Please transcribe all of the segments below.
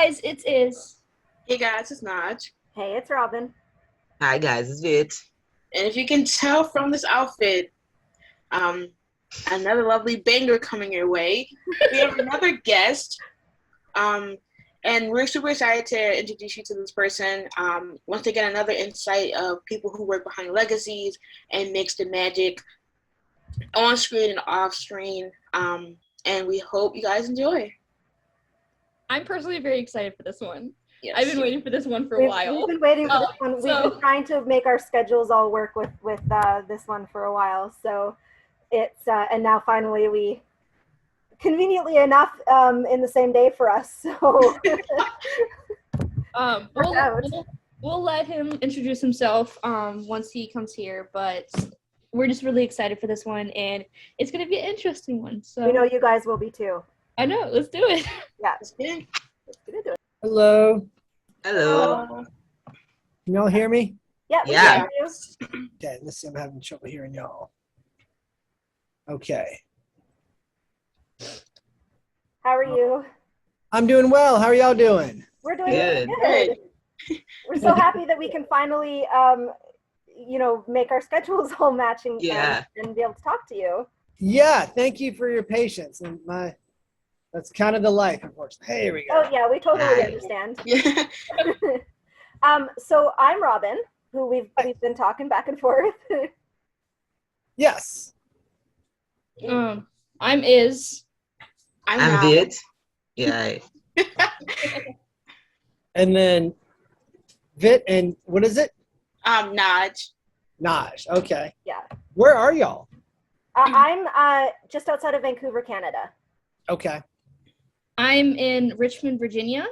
guys, it's Iz. Hey guys, it's Naj. Hey, it's Robyn. Hi guys, it's Vit. And if you can tell from this outfit, another lovely banger coming your way. We have another guest, and we're super excited to introduce you to this person. Once they get another insight of people who work behind Legacies and mix the magic on screen and off screen. And we hope you guys enjoy. I'm personally very excited for this one. Yes. I've been waiting for this one for a while. We've been waiting for this one. We've been trying to make our schedules all work with this one for a while. So it's and now finally we, conveniently enough, in the same day for us. So we'll let him introduce himself once he comes here, but we're just really excited for this one, and it's gonna be an interesting one. So we know you guys will be too. I know. Let's do it. Yeah. Let's get in. Let's get into it. Hello. Hello. Can y'all hear me? Yeah. We Yeah. can hear you. Okay, let's see. I'm having trouble hearing y'all. Okay. How are you? I'm doing well. How are y'all doing? We're doing Good. good. We're so happy that we can finally, make our schedules all matching and be able to talk to you. Yeah, thank you for your patience. And that's kind of the life, unfortunately. Hey, here we go. Oh yeah, we totally Nice. understand. Yeah. So I'm Robyn, who we've been talking back and forth. Yes. I'm Iz. I'm not. Vit. Yeah. And then Vit and what is it? Naj. Naj. Okay. Yeah. Where are y'all? I'm just outside of Vancouver, Canada. Okay. I'm in Richmond, Virginia.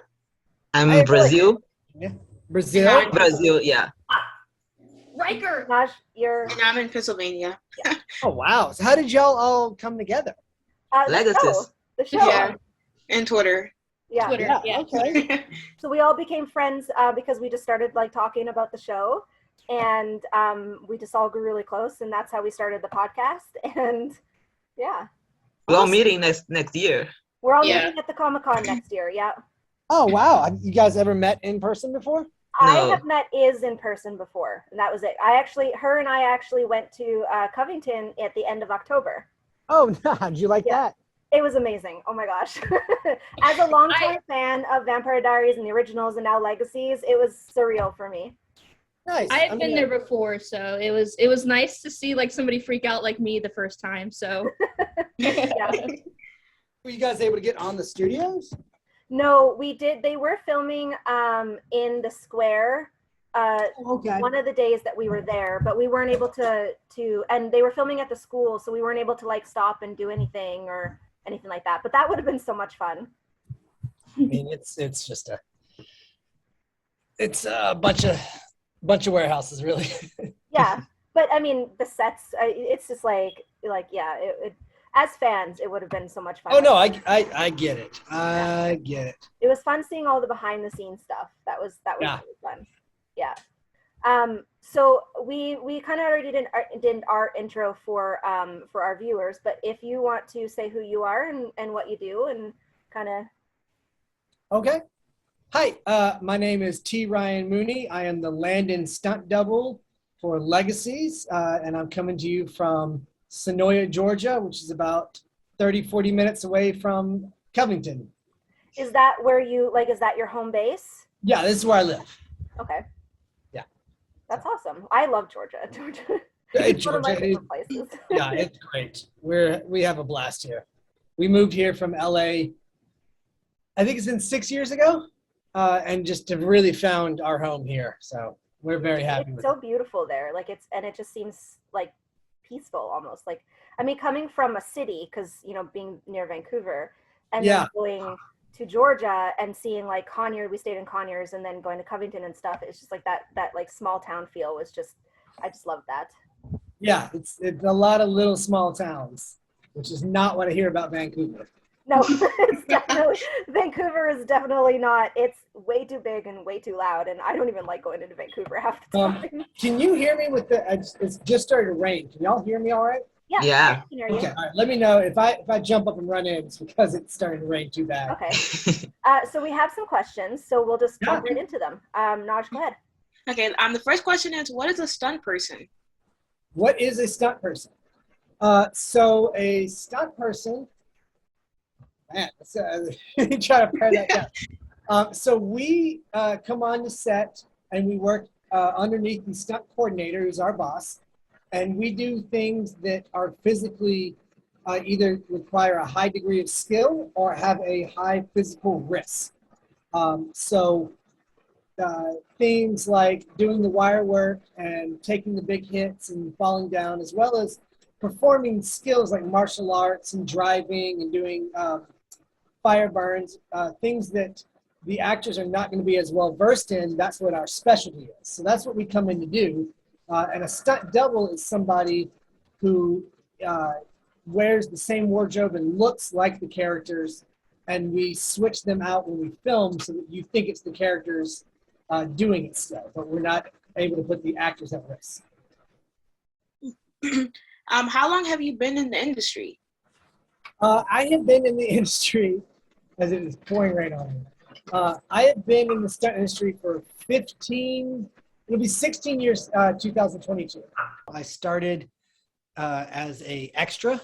I'm Hey, Brazil. Yeah. Brazil? Brazil, yeah. Riker. Naj, you're And I'm in Pennsylvania. Oh, wow. So how did y'all all come together? Legacies. The show. Yeah. And Twitter. Yeah. Twitter. Yeah. Okay. So we all became friends because we just started talking about the show, and we just all grew really close, and that's how we started the podcast. And yeah, We're all meeting next year. we're all Yeah. meeting at the Comic-Con next year. Yeah. Oh, wow. Have you guys ever met in person before? I No. have met Iz in person before, and that was it. Her and I actually went to Covington at the end of October. Oh, no. Did you like Yeah. that? It was amazing. Oh my gosh. As a longtime fan of Vampire Diaries and the originals and now Legacies, it was surreal for me. Nice. I had been there before, so it was nice to see somebody freak out like me the first time. So Yeah. Were you guys able to get on the studios? No, we did. They were filming in the square Okay. one of the days that we were there, but we weren't able to, and they were filming at the school, so we weren't able to stop and do anything or anything like that. But that would have been so much fun. I mean, it's just a bunch of warehouses, really. Yeah, but I mean, the sets, it's just as fans, it would have been so much fun. Oh no, I get it. I get it. It was fun seeing all the behind the scenes stuff. That was Yeah. really fun. Yeah. So we kind of already did our intro for our viewers, but if you want to say who you are and what you do and kind of. Okay. Hi, my name is T. Ryan Mooney. I am the Landon stunt double for Legacies, and I'm coming to you from Sonoya, Georgia, which is about 30-40 minutes away from Covington. Is that where you is that your home base? Yeah, this is where I live. Okay. Yeah. That's awesome. I love Georgia. Hey, It's one of my Georgia, favorite places. Yeah, it's great. We have a blast here. We moved here from LA, I think it's been 6 years ago, and just have really found our home here. So we're very happy It's with so it. beautiful there. It just seems peaceful almost. I mean, coming from a city, because being near Vancouver, and Yeah. then going to Georgia and seeing Conyers, we stayed in Conyers, and then going to Covington and stuff. It's just that small town feel was just, I just love that. Yeah, it's a lot of little small towns, which is not what I hear about Vancouver. No, it's definitely, Vancouver is definitely not. It's way too big and way too loud, and I don't even like going into Vancouver half the time. Can you hear me with it's just started to rain. Can y'all hear me all right? Yeah. Yeah. I can hear you. Okay. All right. Let me know if I jump up and run in. It's because it's starting to rain too bad. Okay. So we have some questions, so we'll just jump right into them. Naj, go ahead. Okay. The first question is, what is a stunt person? What is a stunt person? So a stunt person. Man, let me try to pare that down. So we come on the set and we work underneath the stunt coordinator, who's our boss, and we do things that are physically either require a high degree of skill or have a high physical risk. So things like doing the wire work and taking the big hits and falling down, as well as performing skills like martial arts and driving and doing fire burns, things that the actors are not going to be as well versed in. That's what our specialty is. So that's what we come in to do. And a stunt double is somebody who wears the same wardrobe and looks like the characters, and we switch them out when we film so that you think it's the characters doing it still, but we're not able to put the actors at risk. How long have you been in the industry? I have been in the industry, as it is pouring rain on me. I have been in the stunt industry for 15, it'll be 16 years, 2022. I started as a extra.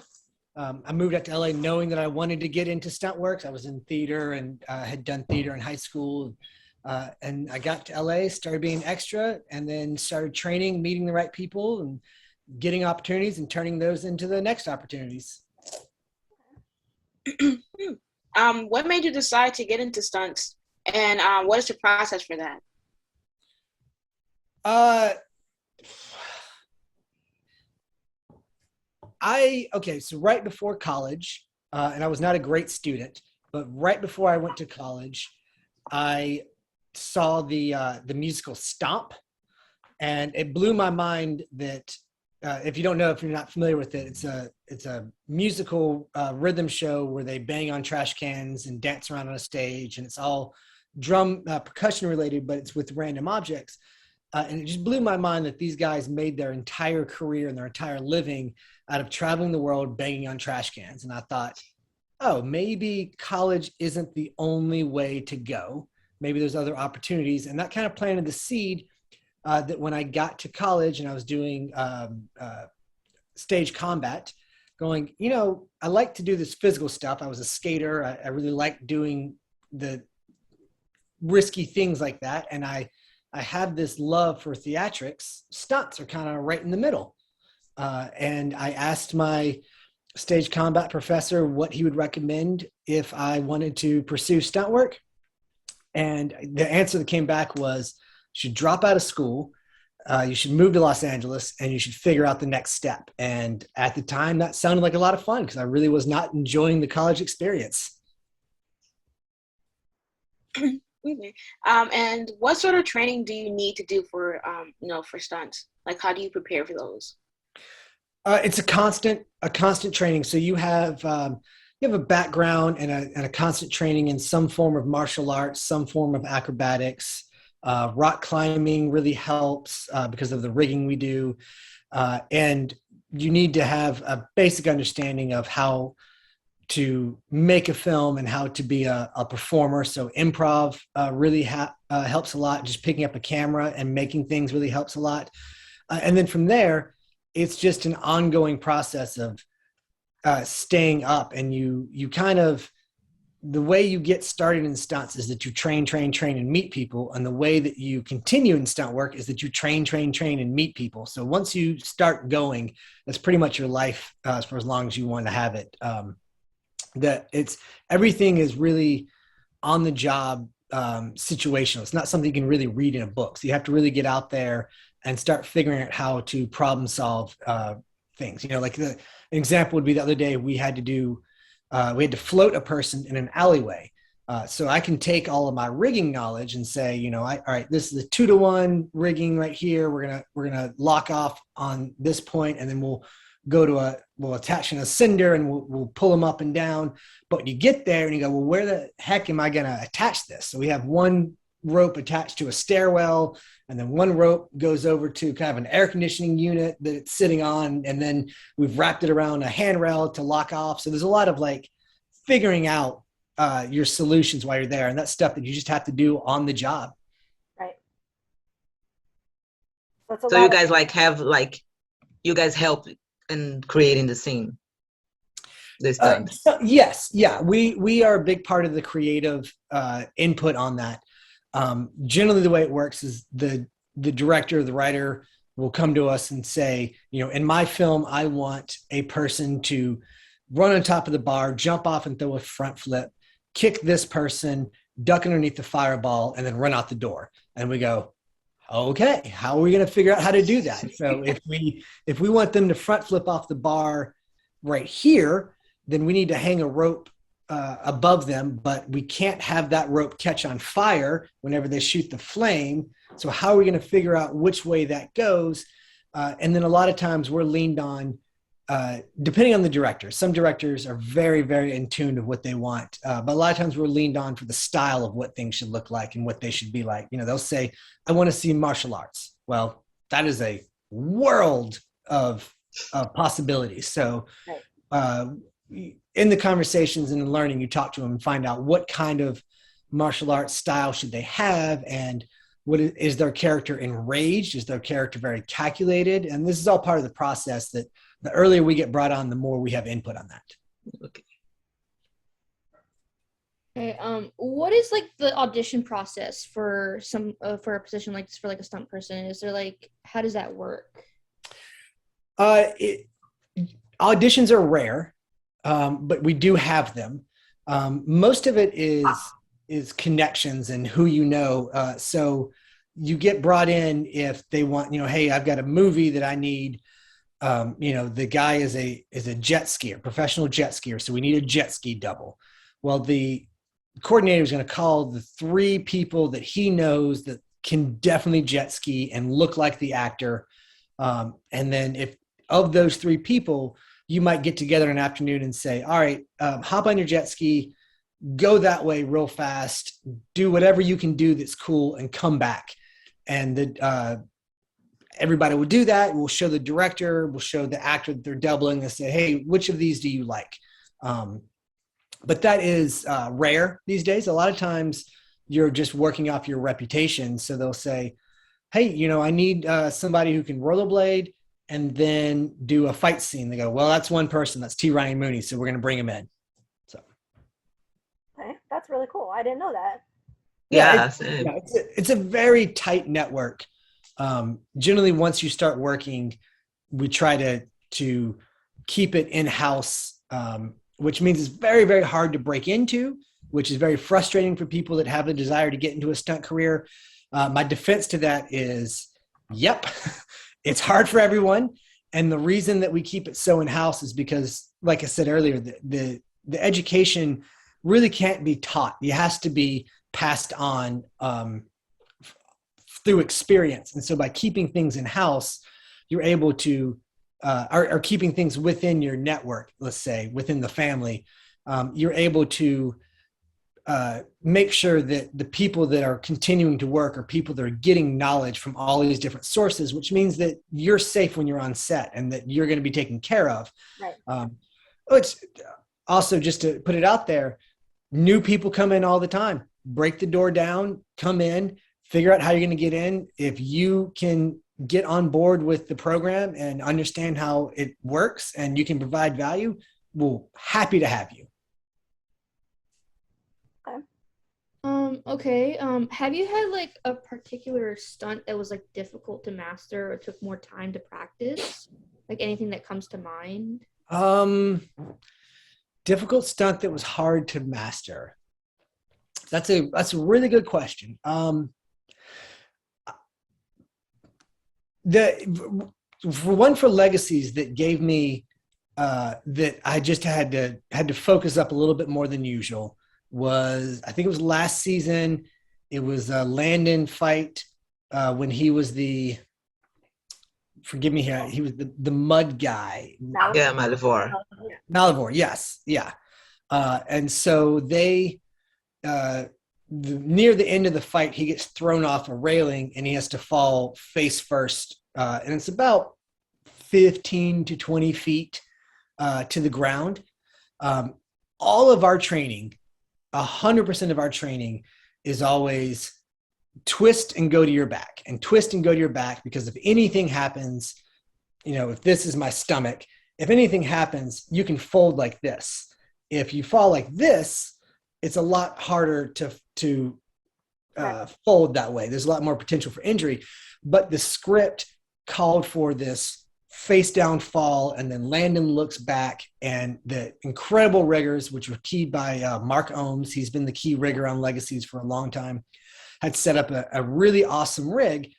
I moved out to LA knowing that I wanted to get into stunt works. I was in theater and had done theater in high school. And I got to LA, started being extra, and then started training, meeting the right people, and getting opportunities and turning those into the next opportunities. What made you decide to get into stunts, and what is the process for that? So right before college, and I was not a great student, but right before I went to college, I saw the musical Stomp, and it blew my mind that if you don't know, if you're not familiar with it, it's a musical rhythm show where they bang on trash cans and dance around on a stage, and it's all drum percussion related, but it's with random objects. And it just blew my mind that these guys made their entire career and their entire living out of traveling the world banging on trash cans. And I thought, oh, maybe college isn't the only way to go. Maybe there's other opportunities. And that kind of planted the seed that when I got to college and I was doing stage combat, going, I like to do this physical stuff. I was a skater. I really liked doing the risky things like that. And I have this love for theatrics. Stunts are kind of right in the middle. And I asked my stage combat professor what he would recommend if I wanted to pursue stunt work. And the answer that came back was, you should drop out of school, you should move to Los Angeles, and you should figure out the next step. And at the time, that sounded like a lot of fun because I really was not enjoying the college experience. And what sort of training do you need to do for stunts? Like, how do you prepare for those? It's a constant training. So you have a background and a constant training in some form of martial arts, some form of acrobatics. Rock climbing really helps because of the rigging we do. And you need to have a basic understanding of how to make a film and how to be a performer. So improv really helps a lot. Just picking up a camera and making things really helps a lot. And then from there, it's just an ongoing process of staying up. And you kind of, the way you get started in stunts is that you train, and meet people. And the way that you continue in stunt work is that you train, and meet people. So once you start going, that's pretty much your life for as long as you want to have it. Everything is really on the job situational. It's not something you can really read in a book. So you have to really get out there and start figuring out how to problem solve things. Like an example would be the other day we had to float a person in an alleyway. So I can take all of my rigging knowledge and say, all right, this is a 2-to-1 rigging right here. We're gonna lock off on this point, and then we'll attach in a cinder and we'll pull them up and down. But you get there and you go, well, where the heck am I gonna attach this? So we have one rope attached to a stairwell, and then one rope goes over to kind of an air conditioning unit that it's sitting on, and then we've wrapped it around a handrail to lock off. So there's a lot of like figuring out your solutions while you're there, and that's stuff that you just have to do on the job. Right. So you guys you guys help in creating the scene this time? Yes, yeah, we are a big part of the creative input on that. Generally, the way it works is the director, the writer will come to us and say, in my film, I want a person to run on top of the bar, jump off and throw a front flip, kick this person, duck underneath the fireball, and then run out the door. And we go, okay, how are we going to figure out how to do that? So if we want them to front flip off the bar right here, then we need to hang a rope above them, but we can't have that rope catch on fire whenever they shoot the flame. So how are we going to figure out which way that goes? And then a lot of times we're leaned on, depending on the director. Some directors are very, very in tune of what they want. But a lot of times we're leaned on for the style of what things should look like and what they should be like. They'll say, I want to see martial arts. Well, that is a world of possibilities. So in the conversations and the learning, you talk to them and find out what kind of martial arts style should they have, and what is their character enraged? Is their character very calculated? And this is all part of the process that the earlier we get brought on, the more we have input on that. Okay. Okay. What is like the audition process for for a position like this, for like a stunt person? Is there like, how does that work? Auditions are rare, but we do have them. Most of it is connections and who so you get brought in if they want, hey, I've got a movie that I need. The guy is a jet skier, professional jet skier, so we need a jet ski double. Well, the coordinator is going to call the 3 people that he knows that can definitely jet ski and look like the actor. And then if of those 3 people, you might get together an afternoon and say, all right, hop on your jet ski, go that way real fast, do whatever you can do that's cool, and come back. And everybody will do that. We'll show the director, we'll show the actor that they're doubling, and say, hey, which of these do you like? But that is rare these days. A lot of times you're just working off your reputation. So they'll say, hey, I need somebody who can rollerblade and then do a fight scene. They go, well, that's one person. That's T. Ryan Mooney. So we're going to bring him in. So. Okay, that's really cool. I didn't know that. Yeah, it's a very tight network. Generally, once you start working, we try to keep it in-house, which means it's very, very hard to break into, which is very frustrating for people that have a desire to get into a stunt career. My defense to that is, yep, it's hard for everyone. And the reason that we keep it so in-house is because, like I said earlier, the education really can't be taught. It has to be passed on through experience. And so by keeping things in-house, you're able to, or keeping things within your network, let's say, within the family, you're able to make sure that the people that are continuing to work are people that are getting knowledge from all these different sources, which means that you're safe when you're on set and that you're going to be taken care of. Right. It's also, just to put it out there, new people come in all the time. Break the door down, come in, figure out how you're going to get in. If you can get on board with the program and understand how it works and you can provide value, we're happy to have you. Okay. Have you had like a particular stunt that was like difficult to master or took more time to practice? Like anything that comes to mind? Difficult stunt that was hard to master. That's a really good question. For Legacies that gave me that I just had to focus up a little bit more than usual was, I think it was last season. It was a Handon fight when he was forgive me here, he was the mud guy. Yeah, Malivore. Malivore, yes, yeah. And so near the end of the fight, he gets thrown off a railing and he has to fall face first. And it's about 15 to 20 feet to the ground. All of our training, 100% of our training is always twist and go to your back, and twist and go to your back, because if anything happens, if this is my stomach, if anything happens, you can fold like this. If you fall like this, it's a lot harder to fold that way. There's a lot more potential for injury, but the script called for this face down fall, and then Landon looks back, and the incredible riggers, which were keyed by Mark Ohms. He's been the key rigger on Legacies for a long time, had set up a really awesome rig.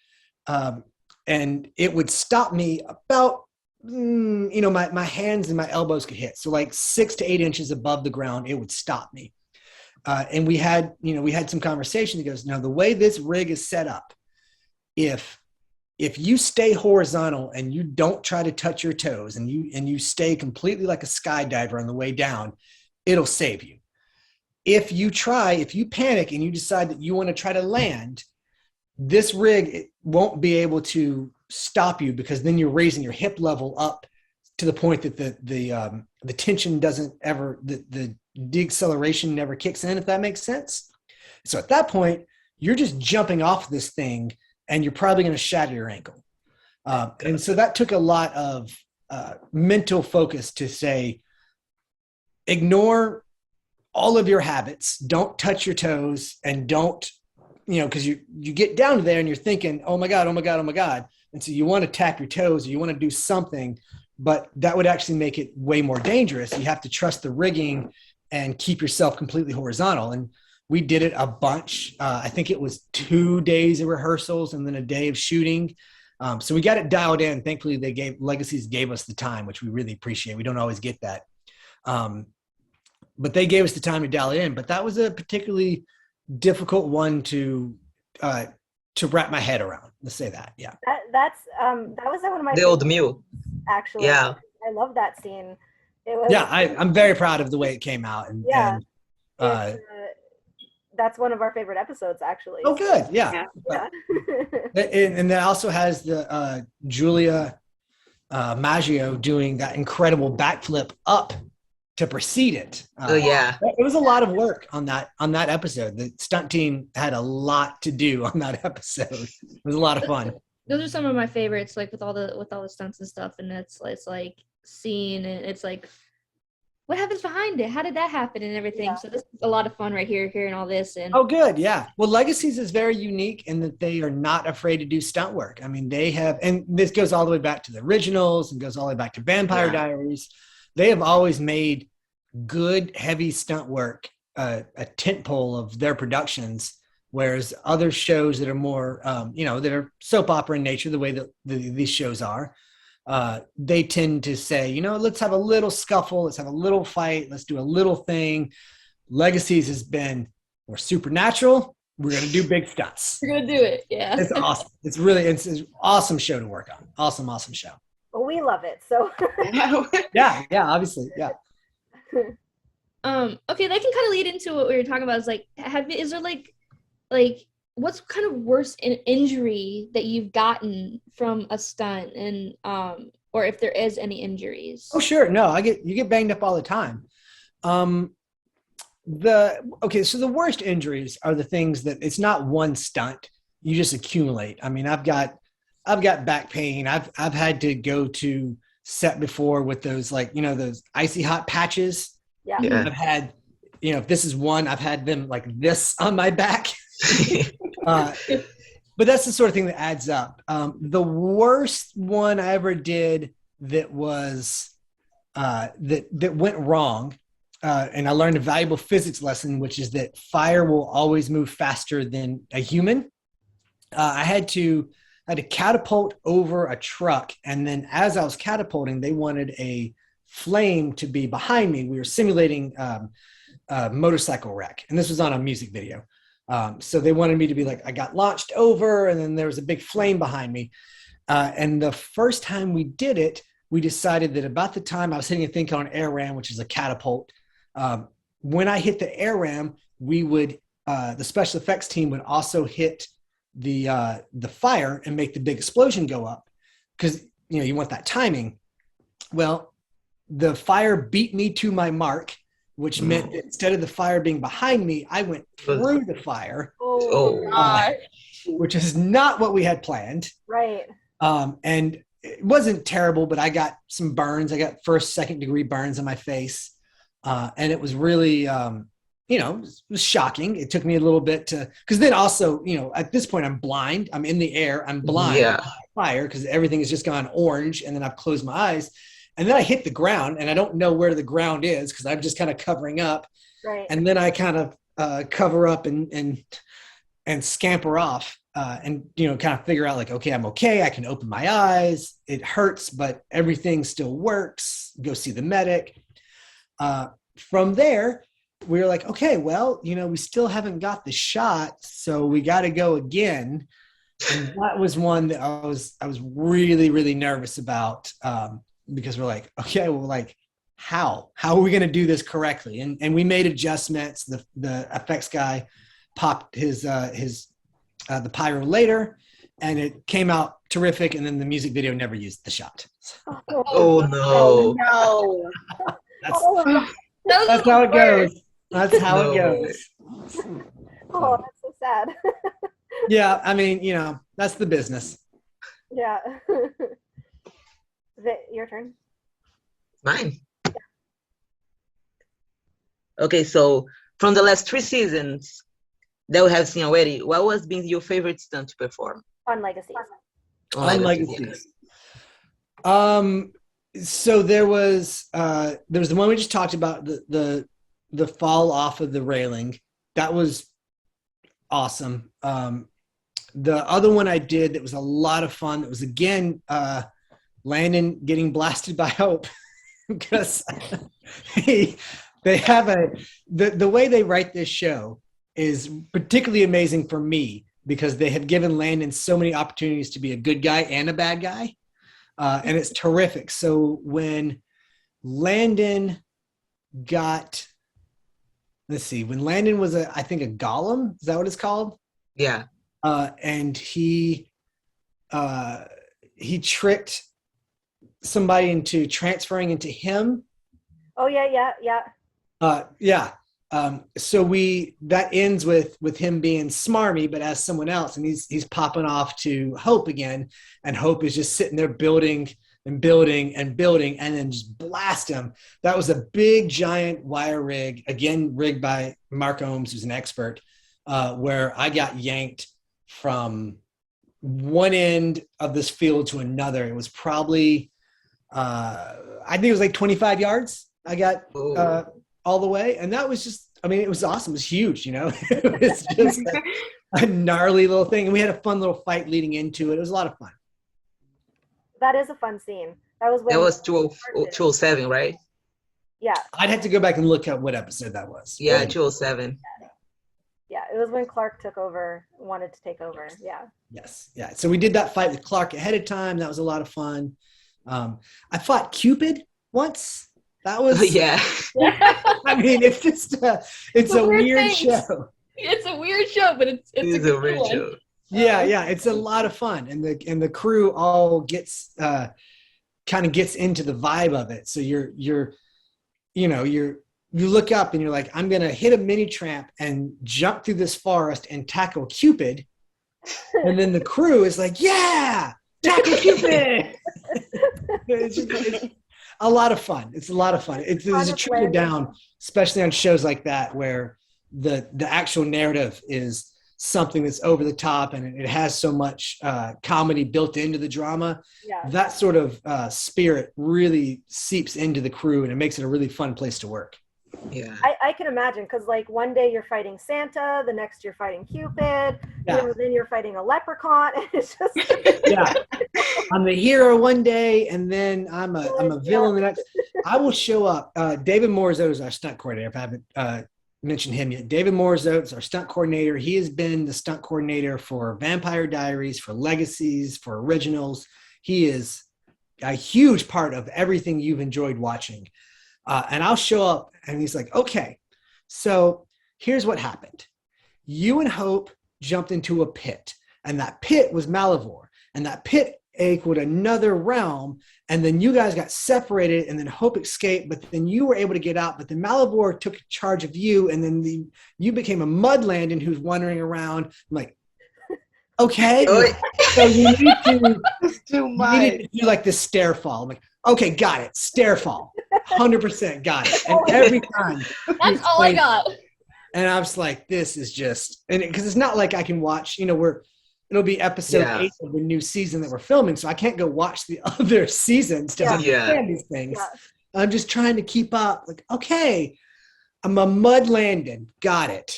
And it would stop me about, my hands and my elbows could hit. So like 6 to 8 inches above the ground, it would stop me. And we had some conversation. He goes, no, the way this rig is set up, if you stay horizontal and you don't try to touch your toes, and you stay completely like a skydiver on the way down, it'll save you. If you panic and you decide that you want to try to land, this rig won't be able to stop you, because then you're raising your hip level up to the point that the tension doesn't ever, the deceleration never kicks in, if that makes sense. So at that point, you're just jumping off this thing, and you're probably going to shatter your ankle. And so that took a lot of mental focus to say, ignore all of your habits, don't touch your toes, and don't, because you get down to there and you're thinking, oh my God, oh my God, oh my God. And so you want to tap your toes, or you want to do something, but that would actually make it way more dangerous. You have to trust the rigging and keep yourself completely horizontal. And we did it a bunch. I think it was 2 days of rehearsals and then a day of shooting. So we got it dialed in. Thankfully, Legacies gave us the time, which we really appreciate. We don't always get that. But they gave us the time to dial it in. But that was a particularly difficult one to wrap my head around. Let's say that. Yeah. That was one of my The old mule. actually. Yeah. I love that scene. It was, Yeah, I'm very proud of the way it came out. And, Yeah. and that's one of our favorite episodes, actually. oh, good. Yeah. Yeah. And that also has the Julia Maggio doing that incredible backflip up to precede it. Oh yeah. It was a lot of work on that episode. The stunt team had a lot to do on that episode. It was a lot of fun. Those are some of my favorites, like with all the stunts and stuff, and it's like seeing, and it's like, what happens behind it? How did that happen and everything? Yeah. So this is a lot of fun right here, hearing all this. And Oh, good. Yeah. Well, Legacies is very unique in that they are not afraid to do stunt work. I mean, they have, and this goes all the way back to the originals and goes all the way back to Vampire Diaries. They have always made good, heavy stunt work a tentpole of their productions, whereas other shows that are more, that are soap opera in nature, the way that these shows are, they tend to say, let's have a little scuffle, let's have a little fight, let's do a little thing. Legacies has been, we're supernatural, we're going to do big stunts. we're gonna do it. Yeah. It's awesome. It's an awesome show to work on. Awesome show. Well, we love it. So Yeah, obviously. Yeah. Okay, that can kind of lead into what we were talking about. Is like, is there like what's kind of worst injury that you've gotten from a stunt, and or if there is any injuries? Oh, sure. No, you get banged up all the time. So the worst injuries are the things that it's not one stunt. You just accumulate. I mean, I've got back pain. I've had to go to set before with those, those icy hot patches. yeah. I've had, if this is one, I've had them like this on my back. But that's the sort of thing that adds up. The worst one I ever did that was that went wrong, and I learned a valuable physics lesson, which is that fire will always move faster than a human. I had to catapult over a truck, and then as I was catapulting, they wanted a flame to be behind me. We were simulating a motorcycle wreck, and this was on a music video. So they wanted me to be like, I got launched over, and then there was a big flame behind me. And the first time we did it, we decided that about the time I was hitting a thing called an air ram, which is a catapult. When I hit the air ram, we would the special effects team would also hit the fire and make the big explosion go up, because you want that timing. Well, the fire beat me to my mark, which meant that instead of the fire being behind me, I went through the fire. Which is not what we had planned. Right. And it wasn't terrible, but I got some burns. I got first, second degree burns on my face. And it was really, it was shocking. It took me a little bit because then also, at this point I'm blind. I'm in the air. I'm blind. Yeah. Fire, because everything has just gone orange, and then I've closed my eyes. And then I hit the ground, and I don't know where the ground is because I'm just kind of covering up. Right. And then I kind of cover up and scamper off and kind of figure out like, okay, I'm okay. I can open my eyes. It hurts, but everything still works. Go see the medic. From there, we were like, okay, well, we still haven't got the shot, so we got to go again. And that was one that I was really, really nervous about, because we're like, okay, well, like, how are we going to do this correctly? And we made adjustments. The effects guy popped the pyro later, and it came out terrific. And then the music video never used the shot. Oh no! No. That's how it goes. That's how it goes. Oh, that's so sad. Yeah, I mean, that's the business. Yeah. Is it your turn? Mine. Okay, so from the last 3 seasons that we have seen already, what was being your favorite stunt to perform? On Legacies. On Legacies. So there was the one we just talked about, the fall off of the railing. That was awesome. The other one I did that was a lot of fun, that was again Landon getting blasted by Hope, because they have the way they write this show is particularly amazing for me, because they have given Landon so many opportunities to be a good guy and a bad guy. And it's terrific. So when Landon got, when Landon was I think a golem, is that what it's called? Yeah. And he tricked somebody into transferring into him. Oh yeah. Yeah. So that ends with him being smarmy, but as someone else, and he's popping off to Hope again, and Hope is just sitting there building and building and building, and then just blast him. That was a big giant wire rig, again rigged by Mark Ohms, who's an expert, where I got yanked from one end of this field to another. It was probably I think it was like 25 yards. I got all the way, and that was just, it was awesome. It was huge, it was just a gnarly little thing, and we had a fun little fight leading into it. It was a lot of fun. That is a fun scene. That was when It was 207, right? Yeah. I'd have to go back and look at what episode that was. Yeah, 207. Yeah, it was when Clark wanted to take over. Yeah. Yes. Yeah. So we did that fight with Clark ahead of time. That was a lot of fun. I fought Cupid once. That was, yeah. it's just, it's a weird show. It's a weird show, but it's a good weird one. show. Yeah. It's a lot of fun. And the crew all gets, kind of gets into the vibe of it. So you look up and you're like, I'm going to hit a mini tramp and jump through this forest and tackle Cupid. And then the crew is like, yeah, tackle Cupid. It's a lot of fun. It's a lot of fun. There's a trickle down, especially on shows like that, where the actual narrative is something that's over the top, and it has so much comedy built into the drama. Yeah. That sort of spirit really seeps into the crew, and it makes it a really fun place to work. Yeah. I can imagine, because like one day you're fighting Santa, the next you're fighting Cupid, then you're fighting a leprechaun, and it's just Yeah. I'm the hero one day, and then I'm a villain the next. I will show up. David Morzote is our stunt coordinator. If I haven't mentioned him yet, David Morzote is our stunt coordinator. He has been the stunt coordinator for Vampire Diaries, for Legacies, for Originals. He is a huge part of everything you've enjoyed watching. And I'll show up, and he's like, okay, so here's what happened. you and Hope jumped into a pit, and that pit was Malivore, and that pit equaled another realm, and then you guys got separated, and then Hope escaped, but then you were able to get out, but then Malivore took charge of you, and then you became a mud Landon who's wandering around. I'm like, okay, so you need to do like this stair fall. I'm like, okay, got it, stair fall, 100% got it, and every time that's all I got. And I was like, this is just, and because it's not like I can watch, it'll be episode 8 of the new season that we're filming, so I can't go watch the other seasons to understand these things. Yeah. I'm just trying to keep up. Like, okay, I'm a mud Landon. Got it.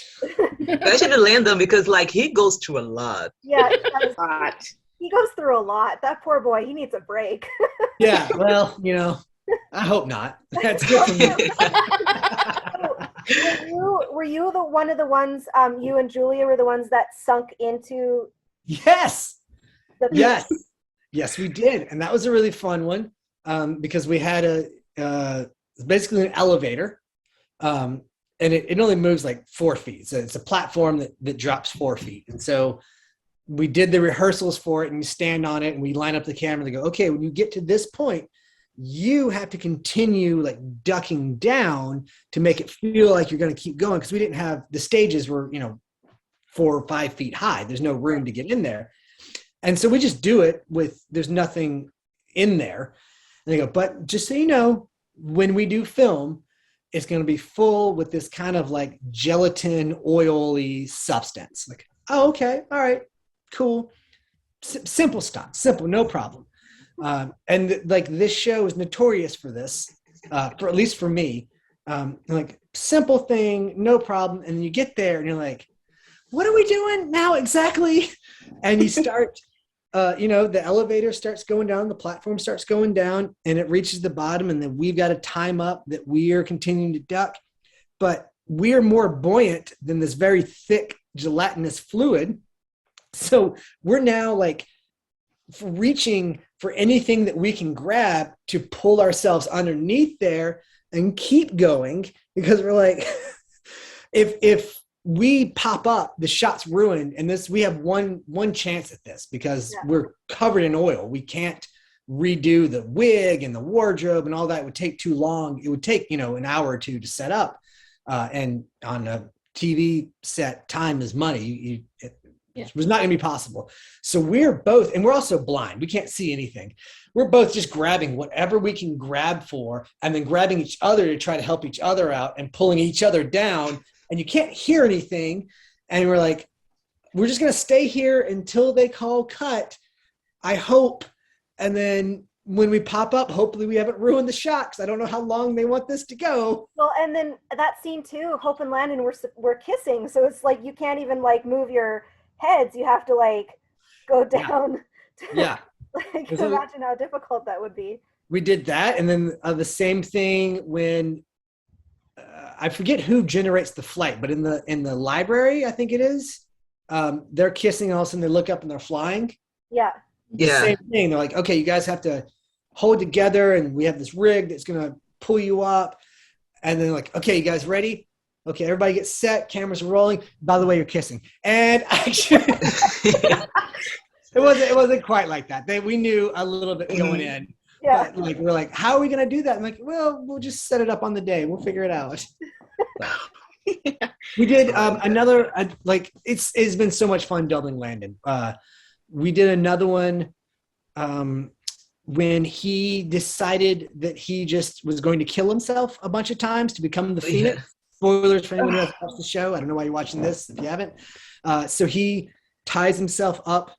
Especially Landon, because like he goes through a lot. Yeah, he goes through a lot. That poor boy, he needs a break. Yeah, well, I hope not. That's good for me. Were you one of the ones? You and Julia were the ones that sunk into. Yes. Yes, we did, and that was a really fun one because we had basically an elevator, and it only moves like 4 feet. So it's a platform that drops 4 feet, and so we did the rehearsals for it, and you stand on it, and we line up the camera. And they go, okay, when you get to this point, you have to continue like ducking down to make it feel like you're going to keep going, because we didn't have, the stages were 4 or 5 feet high. There's no room to get in there. And so we just do it there's nothing in there. And they go, but just so you know, when we do film, it's going to be full with this kind of like gelatin oily substance. Like, oh, okay. All right, cool. Simple stuff, simple, no problem. And like this show is notorious for this, for at least for me, like simple thing, no problem. And then you get there and you're like, what are we doing now exactly? And you start, the elevator starts going down, the platform starts going down, and it reaches the bottom, and then we've got to time up that we are continuing to duck, but we are more buoyant than this very thick gelatinous fluid. So we're now like reaching for anything that we can grab to pull ourselves underneath there and keep going, because we're like, if we pop up, the shot's ruined, and we have one chance at this because we're covered in oil. We can't redo the wig and the wardrobe and all that. It would take too long. It would take an hour or two to set up, and on a TV set, time is money. It was not going to be possible. So we're both, and we're also blind. We can't see anything. We're both just grabbing whatever we can grab for, and then grabbing each other to try to help each other out and pulling each other down. And you can't hear anything. And we're like, we're just going to stay here until they call cut, I hope. And then when we pop up, hopefully we haven't ruined the shot, because I don't know how long they want this to go. Well, and then that scene too, Hope and Landon were kissing. So it's like you can't even like move your heads. You have to like go down. Yeah. Like, imagine how difficult that would be. We did that. And then the same thing when I forget who generates the flight, but in the library, I think it is, they're kissing, all of a sudden they look up and they're flying. Yeah. Same thing. They're like, okay, you guys have to hold together, and we have this rig that's going to pull you up. And then like, okay, you guys ready? Okay, everybody get set, cameras are rolling. By the way, you're kissing. And actually, it wasn't quite like that. We knew a little bit going in. Yeah. But like, we're like, how are we going to do that? I'm like, well, we'll just set it up on the day. We'll figure it out. We did another, like, it's been so much fun doubling Landon. We did another one when he decided that he just was going to kill himself a bunch of times to become the Phoenix. Yeah. Spoilers for anyone who hasn't watched the show. I don't know why you're watching this if you haven't. So he ties himself up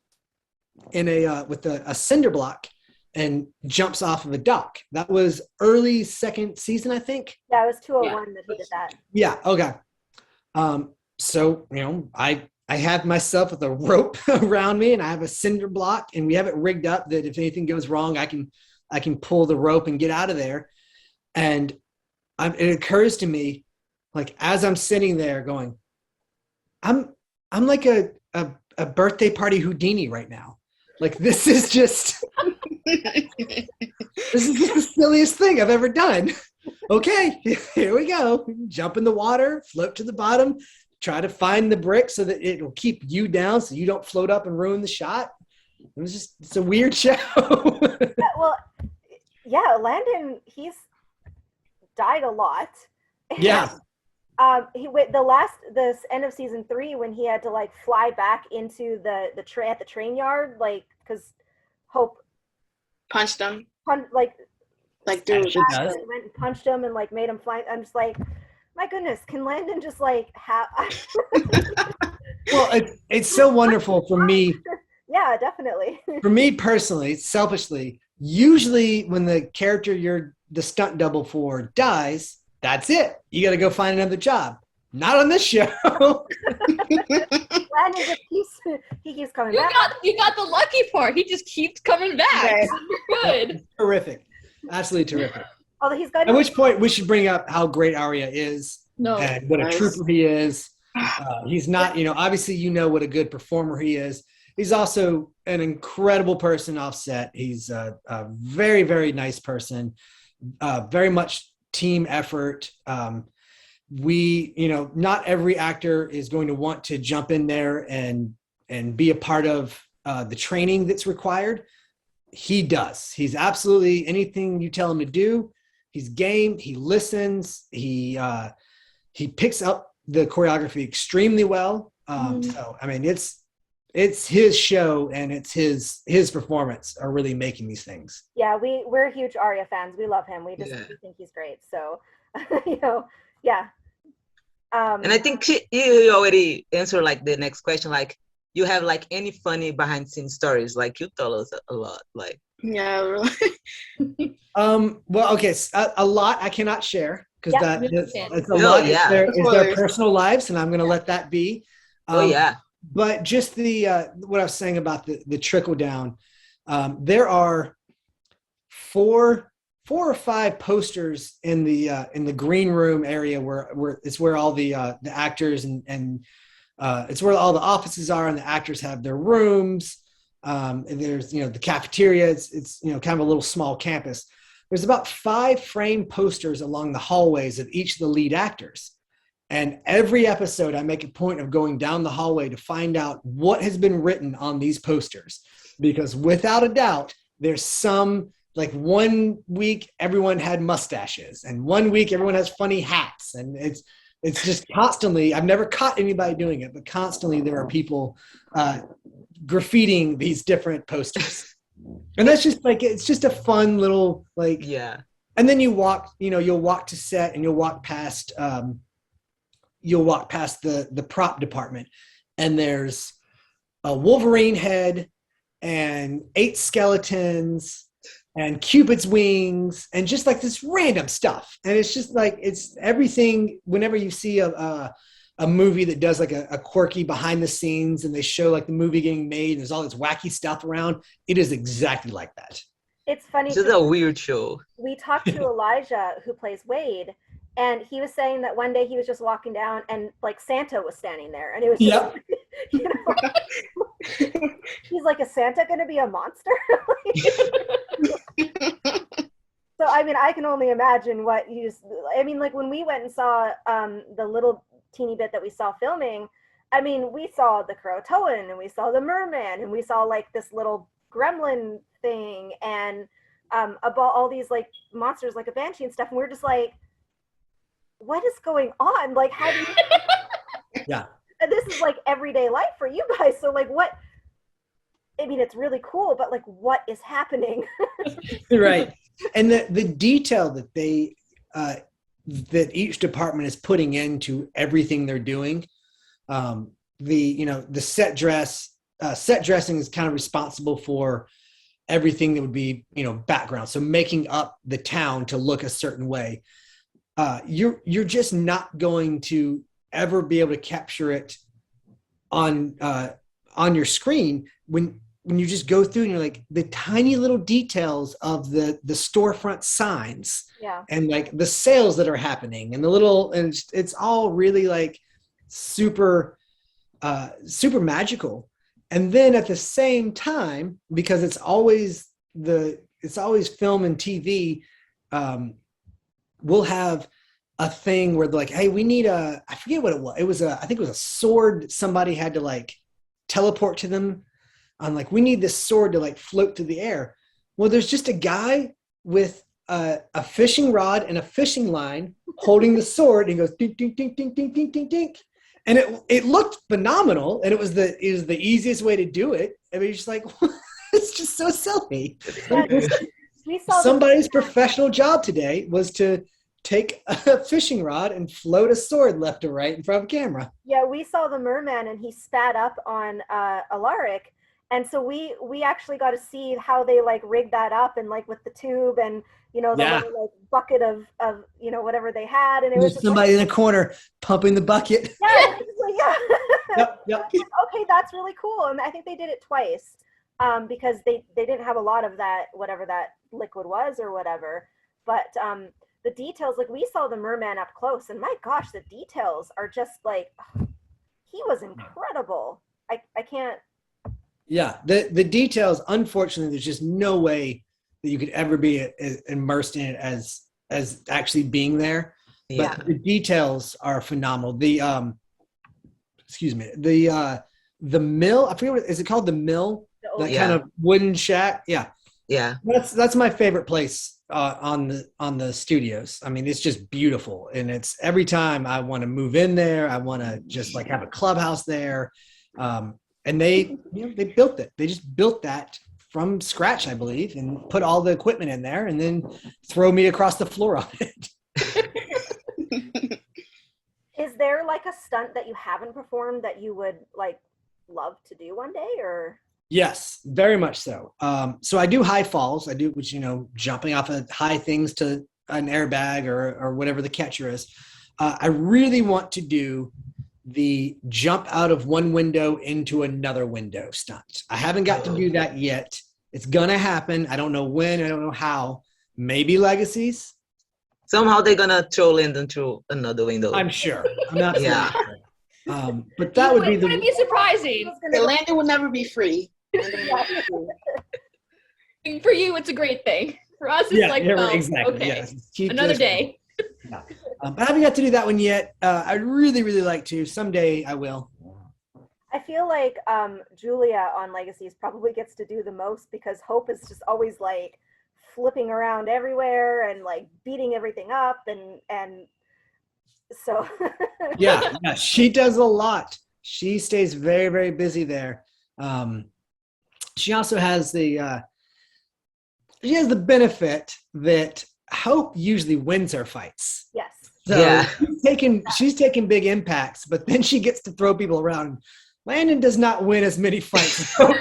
in with a cinder block and jumps off of a dock. That was early second season, I think. Yeah, it was 201 that he did that. Yeah, okay. So, I have myself with a rope around me, and I have a cinder block, and we have it rigged up that if anything goes wrong, I can pull the rope and get out of there. And it occurs to me, like, as I'm sitting there going, I'm like a birthday party Houdini right now. Like, this is just the silliest thing I've ever done. Okay, here we go. Jump in the water, float to the bottom, try to find the brick so that it'll keep you down so you don't float up and ruin the shot. It's a weird show. Well, yeah, Landon, he's died a lot. Yeah. This end of season 3, when he had to like fly back into the train yard, like because Hope Punched him. Like dude. She does. went and punched him and like made him fly. I'm just like, my goodness, can Landon just like have? Well, it's so wonderful for me. Yeah, definitely. For me personally, selfishly, usually when the character you're the stunt double for dies, that's it. You got to go find another job. Not on this show. Landon just keeps coming back. You got the lucky part. He just keeps coming back. Okay. You're good. Terrific. Absolutely terrific. Although he's got At which point we should bring up how great Arya is No. and what a trooper he is. He's not, obviously what a good performer he is. He's also an incredible person offset. He's a very, very nice person, very much team effort. Not every actor is going to want to jump in there and be a part of the training that's required. He does. He's absolutely anything you tell him to do. He's game. He listens. He picks up the choreography extremely well. So I mean, it's his show and it's his performance are really making these things. Yeah, we're huge Arya fans. We love him. We think he's great. So, yeah. And I think you already answered like the next question. Like, you have like any funny behind scene stories? Like, you tell us a lot. Like, Yeah, really. Well, okay, a lot I cannot share because it's a No, lot. yeah. Is their personal lives, and I'm going to let that be. But just what I was saying about the trickle down, there are four or five posters in the green room area where it's where all the actors and it's where all the offices are and the actors have their rooms. And there's the cafeteria. It's kind of a little small campus. There's about 5 frame posters along the hallways of each of the lead actors. And every episode, I make a point of going down the hallway to find out what has been written on these posters. Because without a doubt, there's some, like 1 week, everyone had mustaches. And 1 week, everyone has funny hats. And it's just constantly, I've never caught anybody doing it, but constantly there are people graffitiing these different posters. And that's just like, it's just a fun little, like, yeah. And then you walk, you'll walk to set and you'll walk past the prop department, and there's a Wolverine head and 8 skeletons and Cupid's wings and just like this random stuff. And it's just like, it's everything. Whenever you see a movie that does like a quirky behind the scenes and they show like the movie getting made and there's all this wacky stuff around, it is exactly like that. It's funny. This is a weird show. We talked to Elijah, who plays Wade, and he was saying that one day he was just walking down and like Santa was standing there, and it was just, he's like, is Santa going to be a monster? So I mean, I can only imagine what like when we went and saw the little teeny bit that we saw filming, I mean, we saw the Croatoan and we saw the merman and we saw like this little gremlin thing and about all these like monsters like a banshee and stuff, and we're just like, what is going on? Like, how do you Yeah. And this is like everyday life for you guys, so like what, I mean, it's really cool, but like what is happening? Right. And the detail that they that each department is putting into everything they're doing, the set dressing is kind of responsible for everything that would be background, so making up the town to look a certain way. You're just not going to ever be able to capture it on your screen when you just go through and you're like, the tiny little details of the storefront signs, and like the sales that are happening and and it's all really like super magical. And then at the same time, because it's always film and TV, we'll have a thing where they're like, hey, we need I forget what it was. It was I think it was a sword somebody had to like teleport to them. I'm like, we need this sword to like float through the air. Well, there's just a guy with a fishing rod and a fishing line holding the sword, and he goes ding ding ding ding ding ding ding ding, and it looked phenomenal, and it was the easiest way to do it. I mean, it's just like it's just so silly. We saw Somebody's professional job today was to take a fishing rod and float a sword left to right in front of camera. Yeah, we saw the merman, and he spat up on Alaric. And so we actually got to see how they like rigged that up, and like with the tube and, you know, the little like bucket of, you know, whatever they had. And it was somebody in the corner pumping the bucket. Yeah. Yep. Okay, that's really cool. And I think they did it twice because they didn't have a lot of that, whatever that liquid was or whatever. But the details, like we saw the merman up close, and my gosh, the details are just like, he was incredible. I can't. Yeah, the details, unfortunately, there's just no way that you could ever be immersed in it as actually being there. Yeah. But the details are phenomenal. The the mill, I forget what is it called, the mill? That kind of wooden shack. Yeah. Yeah. That's my favorite place on the studios. I mean, it's just beautiful, and it's every time I want to move in there, I want to just like have a clubhouse there. And they built it. They just built that from scratch, I believe, and put all the equipment in there, and then throw me across the floor on it. Is there like a stunt that you haven't performed that you would like love to do one day, or? Yes, very much so. So I do high falls. I do, which, you know, jumping off of high things to an airbag or whatever the catcher is. I really want to do the jump out of one window into another window stunt. I haven't got to do that yet. It's gonna happen. I don't know when, I don't know how. Maybe Legacies. Somehow they're gonna throw Landon through another window. I'm sure. I'm not Yeah. sure. But that would be Wouldn't it be surprising? Landon will never be free. For you, it's a great thing. For us, it's like, well, exactly. okay, Yes. Keep another this day. Yeah. But I haven't got to do that one yet. I'd really, really like to. Someday I will. I feel like Julia on Legacies probably gets to do the most, because Hope is just always like flipping around everywhere and like beating everything up, and so yeah, she does a lot. She stays very, very busy there. She also has the benefit that Hope usually wins her fights. yes. So Yeah. she's taking big impacts, but then she gets to throw people around. Landon does not win as many fights as Hope.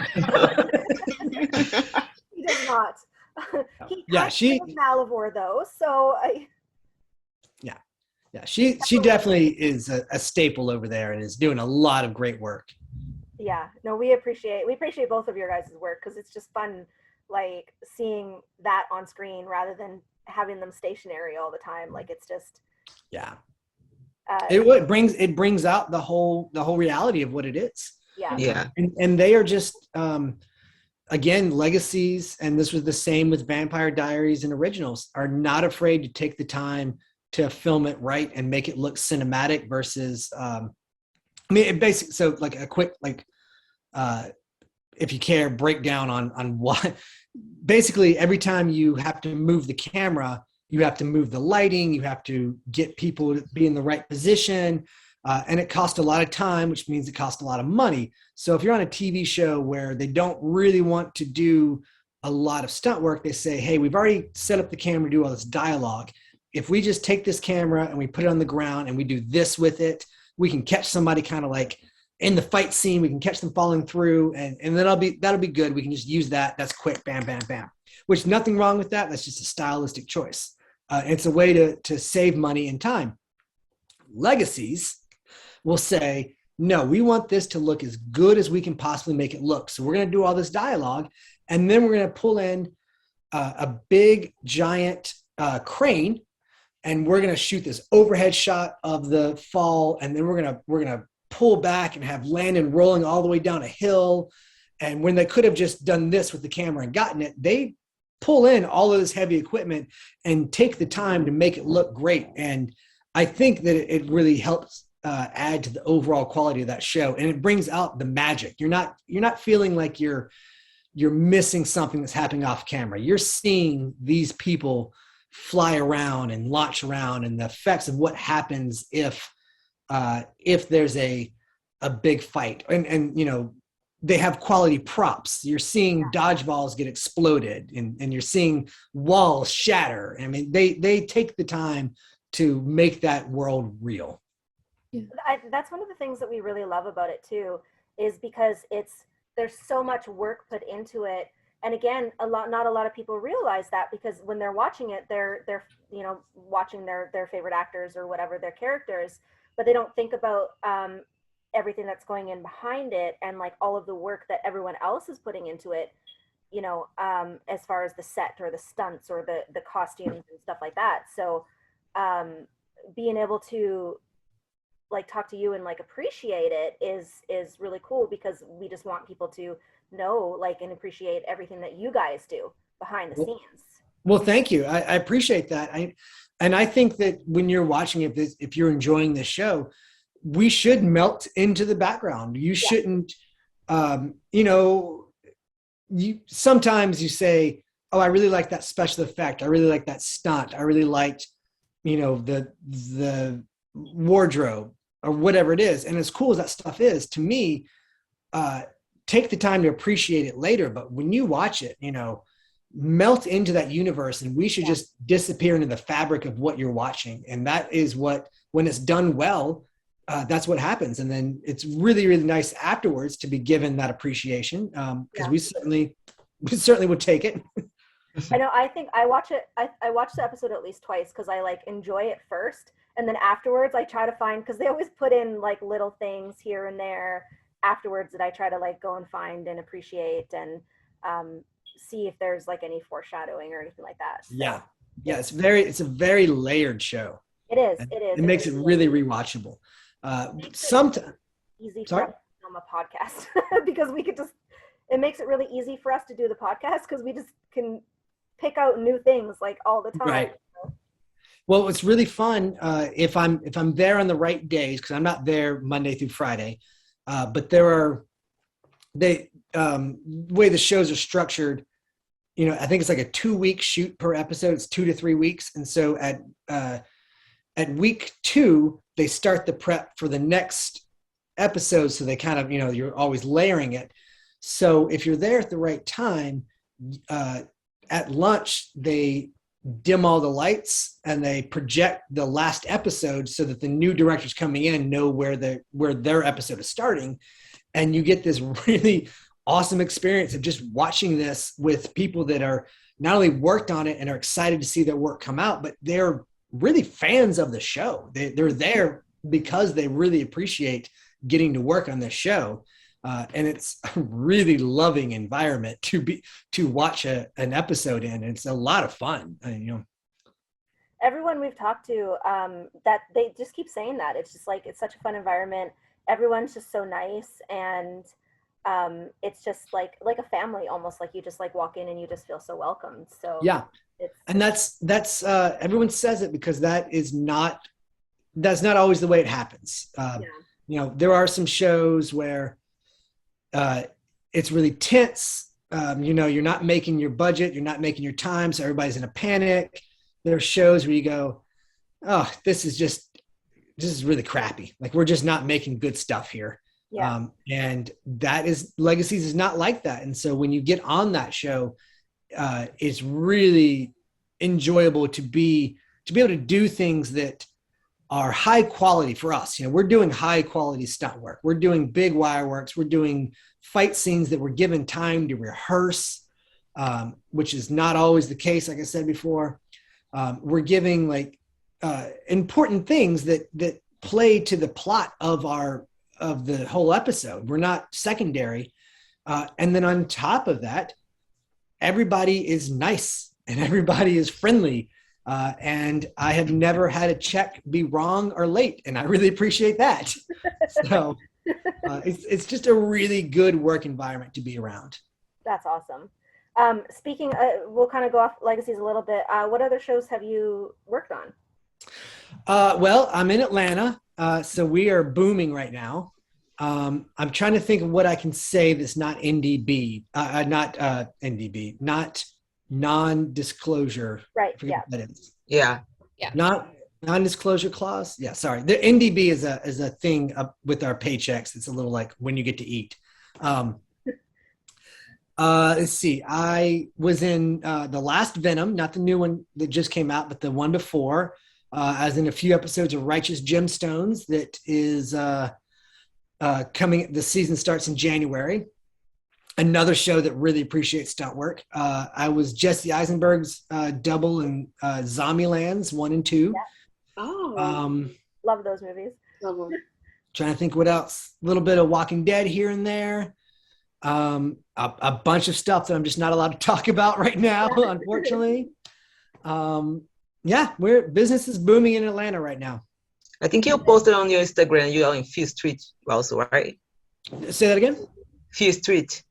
He does not. He Yeah, she Malivore though, so yeah, she definitely is a staple over there and is doing a lot of great work. yeah, no, we appreciate both of your guys' work, because it's just fun like seeing that on screen rather than having them stationary all the time. Like it's just it brings out the whole reality of what it is. Yeah. And they are just again, Legacies, and this was the same with Vampire Diaries and Originals, are not afraid to take the time to film it right and make it look cinematic versus I mean, it basically, so like a quick, like, if you care, breakdown on what, basically every time you have to move the camera, you have to move the lighting, you have to get people to be in the right position, and it costs a lot of time, which means it costs a lot of money. So if you're on a TV show where they don't really want to do a lot of stunt work, they say, hey, we've already set up the camera to do all this dialogue. If we just take this camera and we put it on the ground and we do this with it, we can catch somebody kind of like in the fight scene, we can catch them falling through, and that'll be good. We can just use that. That's quick, bam, bam, bam. Which, nothing wrong with that. That's just a stylistic choice. It's a way to save money and time. Legacies will say, no, we want this to look as good as we can possibly make it look. So we're going to do all this dialogue, and then we're going to pull in a big, giant crane, and we're going to shoot this overhead shot of the fall, and then we're going to pull back and have Landon rolling all the way down a hill. And when they could have just done this with the camera and gotten it, they pull in all of this heavy equipment and take the time to make it look great. And I think that it really helps add to the overall quality of that show, and it brings out the magic. You're not feeling like you're missing something that's happening off camera. You're seeing these people fly around and launch around, and the effects of what happens if there's a big fight, and you know, they have quality props. You're seeing dodgeballs get exploded, and you're seeing walls shatter. I mean, they take the time to make that world real. That's one of the things that we really love about it too, is because there's so much work put into it. And again, not a lot of people realize that, because when they're watching it, they're you know, watching their favorite actors or whatever, their characters, but they don't think about everything that's going in behind it, and like all of the work that everyone else is putting into it, you know, as far as the set or the stunts or the costumes and stuff like that. So being able to like talk to you and like appreciate it is really cool, because we just want people to know, like, and appreciate everything that you guys do behind the scenes. Well, thank you. I appreciate that. I think that when you're watching it, if you're enjoying the show, we should melt into the background. You shouldn't, you know, sometimes you say, oh, I really like that special effect. I really like that stunt. I really liked, you know, the wardrobe or whatever it is. And as cool as that stuff is, to me, take the time to appreciate it later. But when you watch it, you know, melt into that universe, and we should just disappear into the fabric of what you're watching. And that is what, when it's done well, that's what happens. And then it's really, really nice afterwards to be given that appreciation, because we certainly would take it. I know. I think I watch it. I watch the episode at least twice, because I like enjoy it first, and then afterwards I try to find, because they always put in like little things here and there afterwards that I try to like go and find and appreciate, and see if there's like any foreshadowing or anything like that. So, yeah, it's a very layered show. It is. It is. It makes it really rewatchable. Sometimes easy for us to film a podcast because we could just. It makes it really easy for us to do the podcast, because we just can pick out new things like all the time. Right. Well, it's really fun if I'm there on the right days, because I'm not there Monday through Friday, but the way the shows are structured, you know, I think it's like a 2-week shoot per episode. It's 2 to 3 weeks, and so at week 2 they start the prep for the next episode. So they kind of, you know, you're always layering it. So if you're there at the right time, at lunch, they dim all the lights and they project the last episode so that the new directors coming in know where their episode is starting. And you get this really awesome experience of just watching this with people that are not only worked on it and are excited to see their work come out, but they're really fans of the show. They're there because they really appreciate getting to work on this show. And it's a really loving environment to watch an episode in. It's a lot of fun. You know, everyone we've talked to, that they just keep saying that it's just like, it's such a fun environment. Everyone's just so nice, and it's just like a family almost. Like you just like walk in and you just feel so welcomed. So yeah, and that's everyone says it, because that's not always the way it happens. You know, there are some shows where it's really tense. You know, you're not making your budget, you're not making your time, so everybody's in a panic. There are shows where you go, oh, this is really crappy. Like, we're just not making good stuff here. Yeah. And Legacies is not like that. And so when you get on that show, it's really enjoyable to be able to do things that are high quality for us. You know, we're doing high quality stunt work. We're doing big wire works. We're doing fight scenes that we're given time to rehearse, which is not always the case. Like I said before, we're giving like important things that play to the plot of the whole episode. We're not secondary. And then on top of that, everybody is nice and everybody is friendly. And I have never had a check be wrong or late, and I really appreciate that. So it's just a really good work environment to be around. That's awesome. Speaking, we'll kind of go off Legacies a little bit. What other shows have you worked on? Well, I'm in Atlanta, so we are booming right now. I'm trying to think of what I can say that's not NDB, not NDB, not non-disclosure. Right. I forget Yeah. what that is. Yeah. Not non-disclosure clause. Yeah, sorry. The NDB is a thing up with our paychecks. It's a little like when you get to eat. Let's see. I was in the last Venom, not the new one that just came out, but the one before. I was in a few episodes of Righteous Gemstones that is coming. The season starts in January. Another show that really appreciates stunt work. I was Jesse Eisenberg's double in Zombielands 1 and 2. Yeah. Oh, Love those movies. love 'em. Trying to think what else. A little bit of Walking Dead here and there. A bunch of stuff that I'm just not allowed to talk about right now, unfortunately. Yeah, business is booming in Atlanta right now. I think you posted on your Instagram, you are in Fifth Street also, right? Say that again? Fifth Street.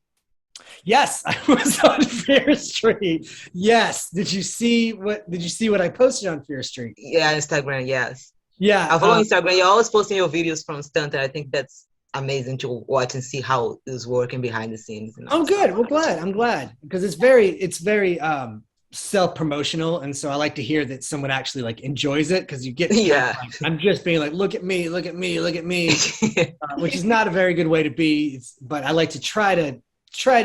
Yes, I was on Fear Street. Yes. Did you see what I posted on Fear Street? Yeah, Instagram, yes. Yeah. I follow Instagram. You're always posting your videos from Stunt, and I think that's amazing to watch and see how it's working behind the scenes. Oh, good. Well, I'm glad because it's very self-promotional, and so I like to hear that someone actually like enjoys it because you get I'm just being like, look at me, which is not a very good way to be. But I like to try to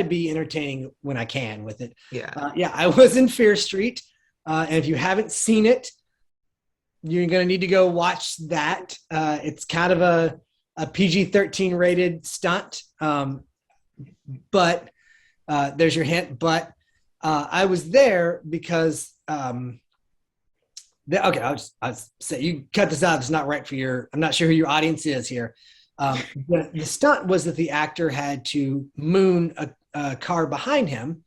be entertaining when I can with it. I was in Fear Street, and if you haven't seen it, you're gonna need to go watch that. It's kind of a PG-13 rated stunt, but there's your hint. But I was there because I'll say you cut this out. It's not right for I'm not sure who your audience is here. The stunt was that the actor had to moon a car behind him,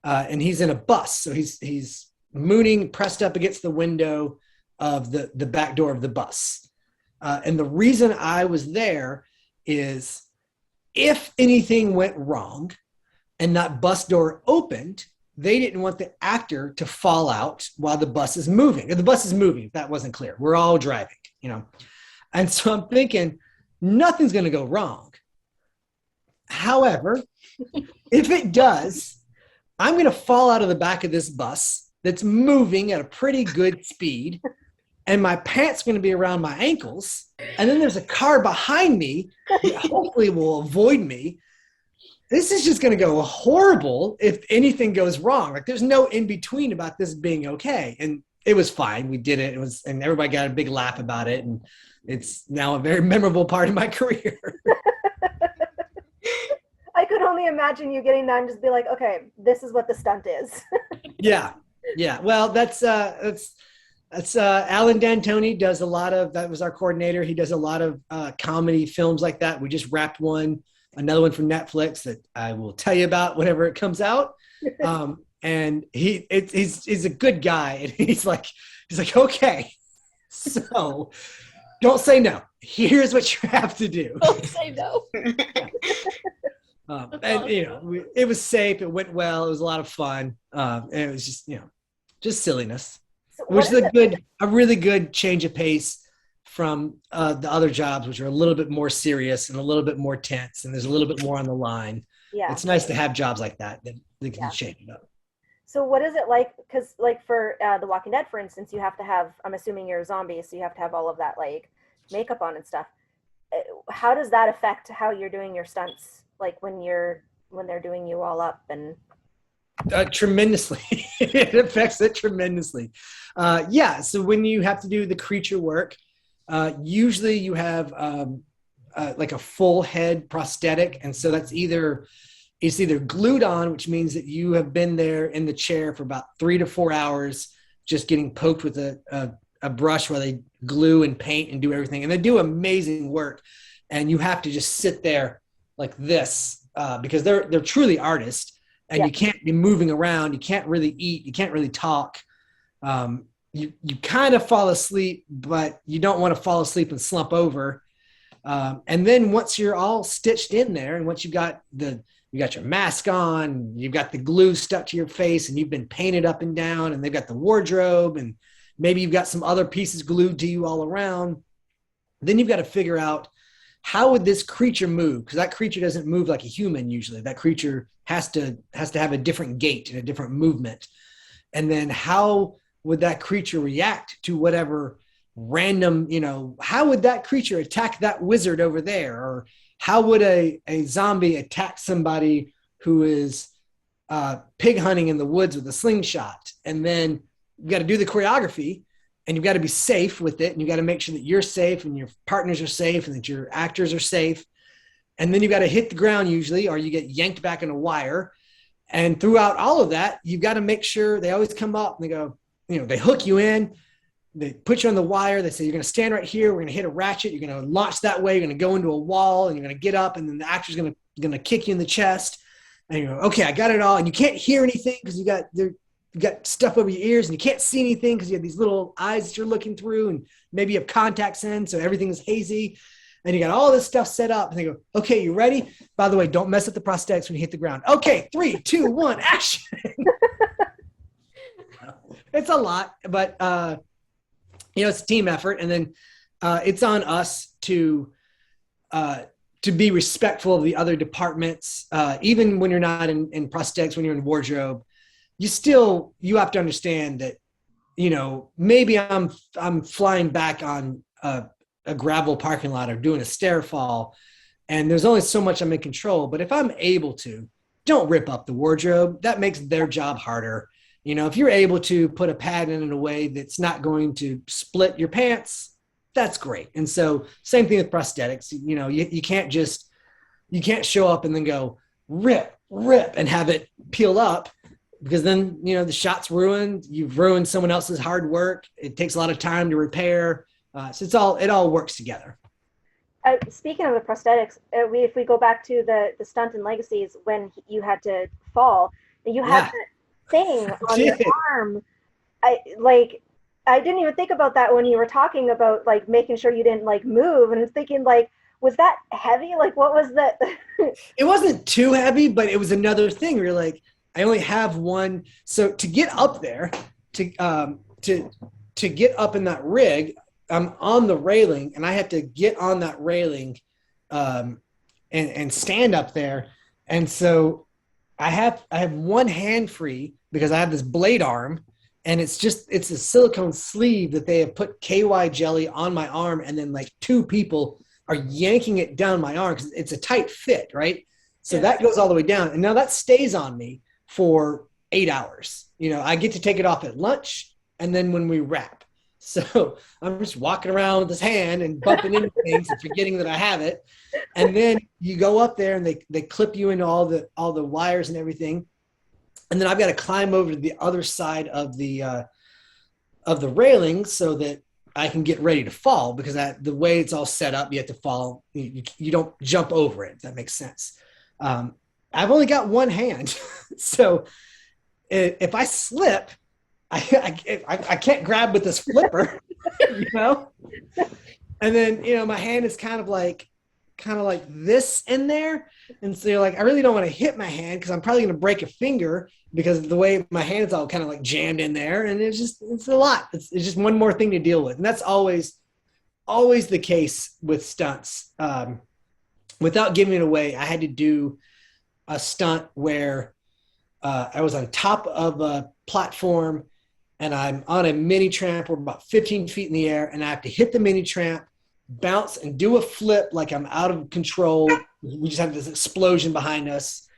and he's in a bus. So he's mooning pressed up against the window of the back door of the bus. And the reason I was there is if anything went wrong and that bus door opened, they didn't want the actor to fall out while the bus is moving. If the bus is moving, if that wasn't clear. We're all driving, And so I'm thinking, nothing's going to go wrong. However, if it does, I'm going to fall out of the back of this bus that's moving at a pretty good speed, and my pants are going to be around my ankles, and then there's a car behind me that hopefully will avoid me. This is just going to go horrible if anything goes wrong. Like there's no in between about this being okay. And it was fine. We did it. And everybody got a big laugh about it. And it's now a very memorable part of my career. I could only imagine you getting that and just be like, okay, this is what the stunt is. Yeah. Well, that's Alan D'Antoni does a lot of, that was our coordinator. He does a lot of comedy films like that. We just wrapped another one from Netflix that I will tell you about whenever it comes out. And he's a good guy. And he's like, okay, so don't say no. Here's what you have to do. Don't say no. And it was safe. It went well. It was a lot of fun. And it was just silliness, So which is what a really good change of pace from the other jobs, which are a little bit more serious and a little bit more tense, and there's a little bit more on the line. Yeah. It's nice to have jobs like that can change it up. So what is it like? Because like for The Walking Dead, for instance, you have to have, I'm assuming you're a zombie, so you have to have all of that like makeup on and stuff. How does that affect how you're doing your stunts? Like when they're doing you all up and. Tremendously. It affects it tremendously. So when you have to do the creature work, usually you have like a full head prosthetic, and so it's either glued on, which means that you have been there in the chair for about 3 to 4 hours just getting poked with a brush where they glue and paint and do everything, and they do amazing work, and you have to just sit there like this because they're truly artists. And you can't be moving around. You can't really eat. You can't really talk. You kind of fall asleep, but you don't want to fall asleep and slump over. And then once you're all stitched in there, and once you got your mask on, you've got the glue stuck to your face, and you've been painted up and down, and they've got the wardrobe, and maybe you've got some other pieces glued to you all around. Then you've got to figure out, how would this creature move? Because that creature doesn't move like a human usually. That creature has to have a different gait and a different movement. And then how would that creature react to whatever random, how would that creature attack that wizard over there? Or how would a zombie attack somebody who is pig hunting in the woods with a slingshot? And then you got to do the choreography, and you've got to be safe with it. And you got to make sure that you're safe and your partners are safe and that your actors are safe. And then you got to hit the ground usually, or you get yanked back in a wire. And throughout all of that, you've got to make sure they always come up and they go, they hook you in, they put you on the wire. They say, you're going to stand right here. We're going to hit a ratchet. You're going to launch that way. You're going to go into a wall and you're going to get up, and then the actor's going to kick you in the chest. And you go, okay, I got it all. And you can't hear anything because you got stuff over your ears, and you can't see anything because you have these little eyes that you're looking through, and maybe you have contacts in, so everything is hazy. And you got all this stuff set up, and they go, okay, you ready? By the way, don't mess up the prosthetics when you hit the ground. Okay, 3, 2, 1, action. It's a lot, but it's a team effort. And then it's on us to be respectful of the other departments. Even when you're not in prosthetics, when you're in wardrobe, you have to understand that, maybe I'm flying back on a gravel parking lot or doing a stair fall, and there's only so much I'm in control. But if I'm able to, don't rip up the wardrobe. That makes their job harder. If you're able to put a pad in a way that's not going to split your pants, that's great. And so same thing with prosthetics. You can't show up and then go rip and have it peel up, because then, the shot's ruined. You've ruined someone else's hard work. It takes a lot of time to repair. So it all works together. Speaking of the prosthetics, if we go back to the stunt and Legacies, when you had to fall, you had that thing on your arm. I didn't even think about that when you were talking about making sure you didn't move, and I was thinking was that heavy? What was that? It wasn't too heavy, but it was another thing where you're like, I only have one. So to get up there, to get up in that rig, I'm on the railing, and I have to get on that railing and stand up there. And so I have one hand free because I have this blade arm, and it's a silicone sleeve that they have put KY jelly on my arm, and then 2 people are yanking it down my arm because it's a tight fit, right? So that goes all the way down, and now that stays on me for 8 hours. I get to take it off at lunch, and then when we wrap. So I'm just walking around with this hand and bumping into things and forgetting that I have it. And then you go up there, and they clip you into all the wires and everything. And then I've got to climb over to the other side of the railing so that I can get ready to fall, because the way it's all set up, you have to fall. You don't jump over it, if that makes sense. I've only got one hand. So if I slip, I can't grab with this flipper, and then, my hand is kind of like this in there. And so you're I really don't want to hit my hand because I'm probably going to break a finger because of the way my hand's all kind of jammed in there. And it's a lot. It's just one more thing to deal with. And that's always the case with stunts. Without giving it away, I had to do a stunt where I was on top of a platform, and I'm on a mini tramp. We're about 15 feet in the air, and I have to hit the mini tramp, bounce, and do a flip like I'm out of control. We just have this explosion behind us.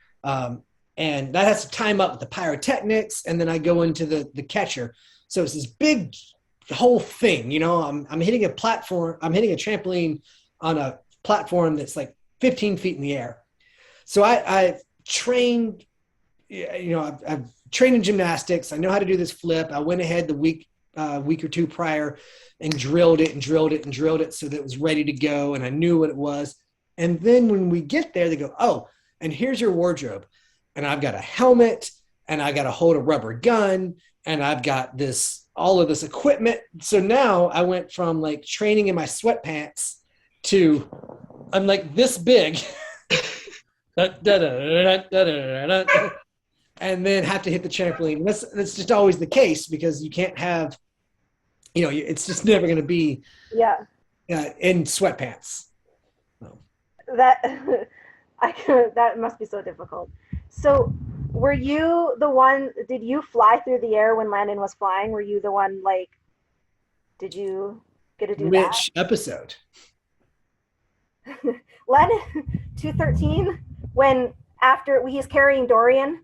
And that has to time up with the pyrotechnics, and then I go into the catcher. So it's this big whole thing, I'm hitting a platform. I'm hitting a trampoline on a platform that's 15 feet in the air. So I've trained, I've trained in gymnastics. I know how to do this flip. I went ahead the week or two prior and drilled it so that it was ready to go, and I knew what it was. And then when we get there, they go, oh, and here's your wardrobe. And I've got a helmet, and I got to hold a rubber gun, and I've got all of this equipment. So now I went from training in my sweatpants to I'm this big. And then have to hit the trampoline. That's just always the case, because you can't have it's just never going to be in sweatpants. So. That that must be so difficult. So were you the one, did you fly through the air when Landon was flying? Were you the one, like, did you get to do that? Which episode? Landon 213, when after he's carrying Dorian,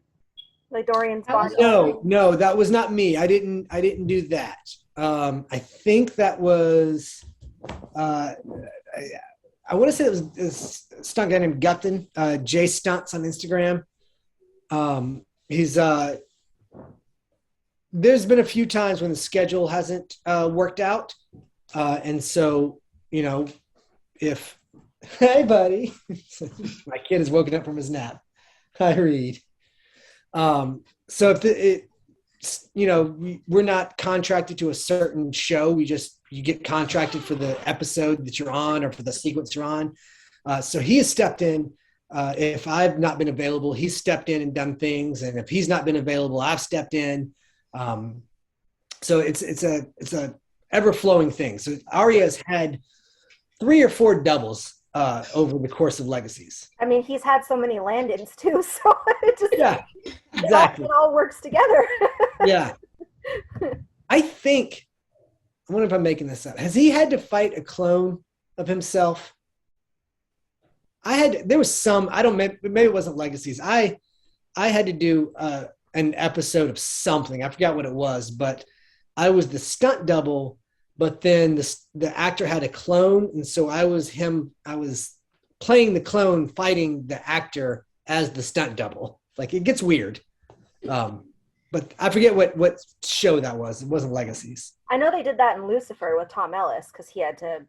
like Dorian's body. No, that was not me. I didn't do that. I think that was I want to say it was a stunt guy named Gutton, J Stunts on Instagram. He's there's been a few times when the schedule hasn't worked out, and so if hey buddy, my kid has woken up from his nap. Hi Reed. So if we're not contracted to a certain show, you get contracted for the episode that you're on or for the sequence you're on. So he has stepped in. If I've not been available, he's stepped in and done things. And if he's not been available, I've stepped in. So it's a ever flowing thing. So Arya has had 3 or 4 doubles over the course of Legacies. I mean, he's had so many Landons too, so it just exactly. It all works together. Yeah. I wonder if I'm making this up. Has he had to fight a clone of himself? There was some, maybe it wasn't Legacies. I had to do an episode of something. I forgot what it was, but I was the stunt double, but then the actor had a clone. And so I was playing the clone, fighting the actor as the stunt double. Like, it gets weird. But I forget what show that was. It wasn't Legacies. I know they did that in Lucifer with Tom Ellis because he had to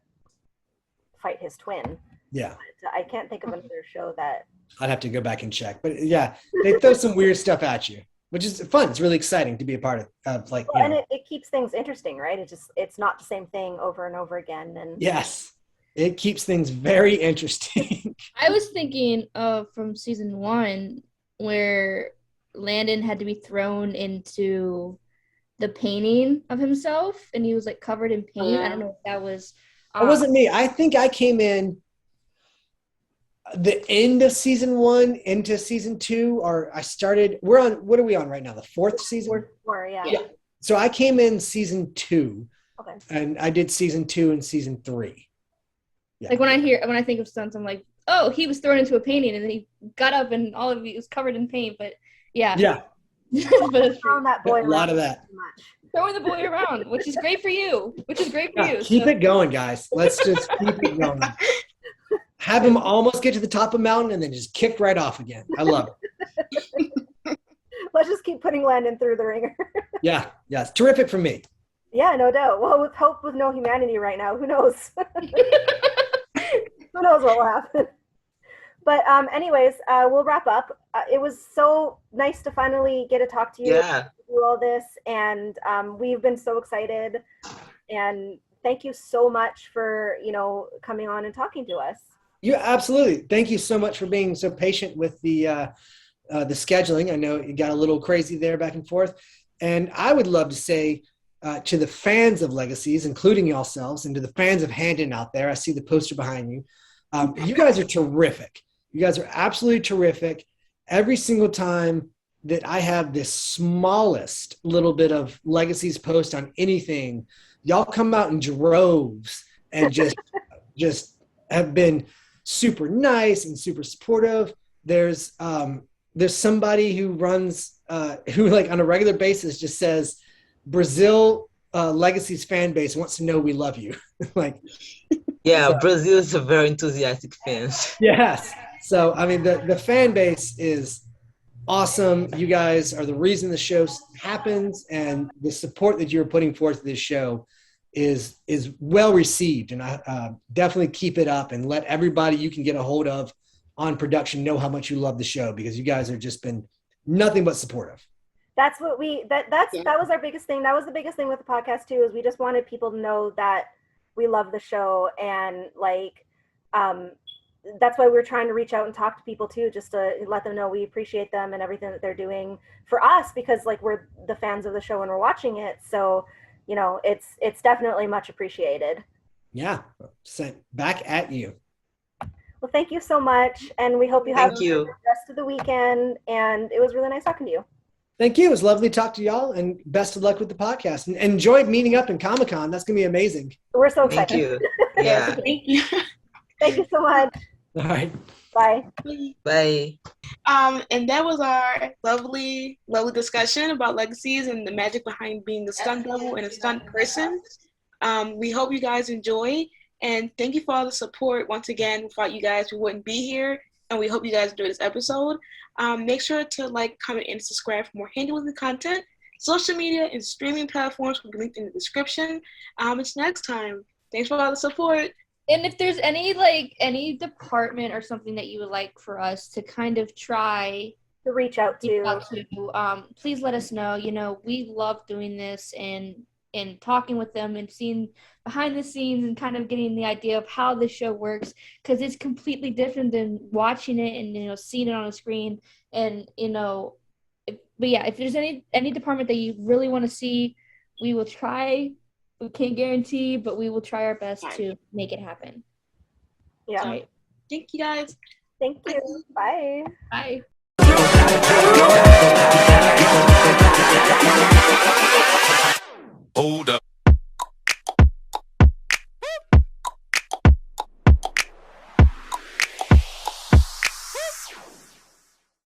fight his twin. Yeah. But I can't think of another show that. I'd have to go back and check. But yeah, they throw some weird stuff at you, which is fun. It's really exciting to be a part of. And it keeps things interesting, right? It's not the same thing over and over again. And yes, it keeps things very interesting. I was thinking of from season 1 where Landon had to be thrown into the painting of himself and he was like covered in paint. I don't know if that was it wasn't me. I think I came in the end of season 1 into season 2, or I started, what are we on right now? The 4th season? 4, yeah. So I came in season 2. Okay. And I did season 2 and season 3. Yeah. Like when I think of stunts, I'm like, oh, he was thrown into a painting and then he got up and all of it was covered in paint. But yeah. But throwing that boy a lot of that. Throwing the boy around, which is great for you. Keep it going, guys. Let's just keep it going. Have him almost get to the top of the mountain and then just kick right off again. I love it. Let's just keep putting Landon through the ringer. Yeah, it's terrific for me. Yeah, no doubt. Well, with hope with no humanity right now, who knows? Who knows what will happen? But anyways, we'll wrap up. It was so nice to finally get to talk to you, do all this, and we've been so excited. And thank you so much for coming on and talking to us. Yeah, absolutely. Thank you so much for being so patient with the scheduling. I know it got a little crazy there back and forth, and I would love to say to the fans of Legacies, including yourselves, and to the fans of Handon out there, I see the poster behind you. You guys are terrific. You guys are absolutely terrific. Every single time that I have this smallest little bit of Legacies post on anything, y'all come out in droves and just have been super nice and super supportive. There's somebody who runs who like on a regular basis just says Brazil Legacies fan base wants to know we love you. Like, yeah, Brazil is a very enthusiastic fans. Yes. So I mean the fan base is awesome. You guys are the reason the show happens, and the support that you're putting forth to this show is well received. And I definitely keep it up and let everybody you can get a hold of on production know how much you love the show, because you guys have just been nothing but supportive. That's what that was our biggest thing. That was the biggest thing with the podcast too, is we just wanted people to know that we love the show, and like that's why we're trying to reach out and talk to people too, just to let them know we appreciate them and everything that they're doing for us, because like we're the fans of the show and we're watching it. So you know, it's definitely much appreciated. Yeah, sent back at you. Well, thank you so much, and we hope you have Thank you. the rest of the weekend. And it was really nice talking to you. Thank you. It was lovely to talk to y'all, and best of luck with the podcast. And enjoyed meeting up in Comic-Con. That's gonna be amazing. We're so Thank excited. you. Yeah. Thank you. Thank you so much. All right. Bye. Bye. And that was our lovely discussion about legacies and the magic behind being a stunt double and a stunt person. We hope you guys enjoy, and thank you for all the support. Once again, without you guys, we wouldn't be here, and we hope you guys enjoyed this episode. Make sure to like, comment, and subscribe for more Handon content. Social media and streaming platforms will be linked in the description. Until next time, thanks for all the support. And if there's any department or something that you would like for us to kind of try To reach out to. please let us know. You know, we love doing this and talking with them and seeing behind the scenes and kind of getting the idea of how the show works, because it's completely different than watching it and, you know, seeing it on a screen. And, you know, but yeah, if there's any department that you really want to see, we will try. We can't guarantee, but we will try our best to make it happen. Yeah. All right. Thank you guys. Thank you. Bye. Bye.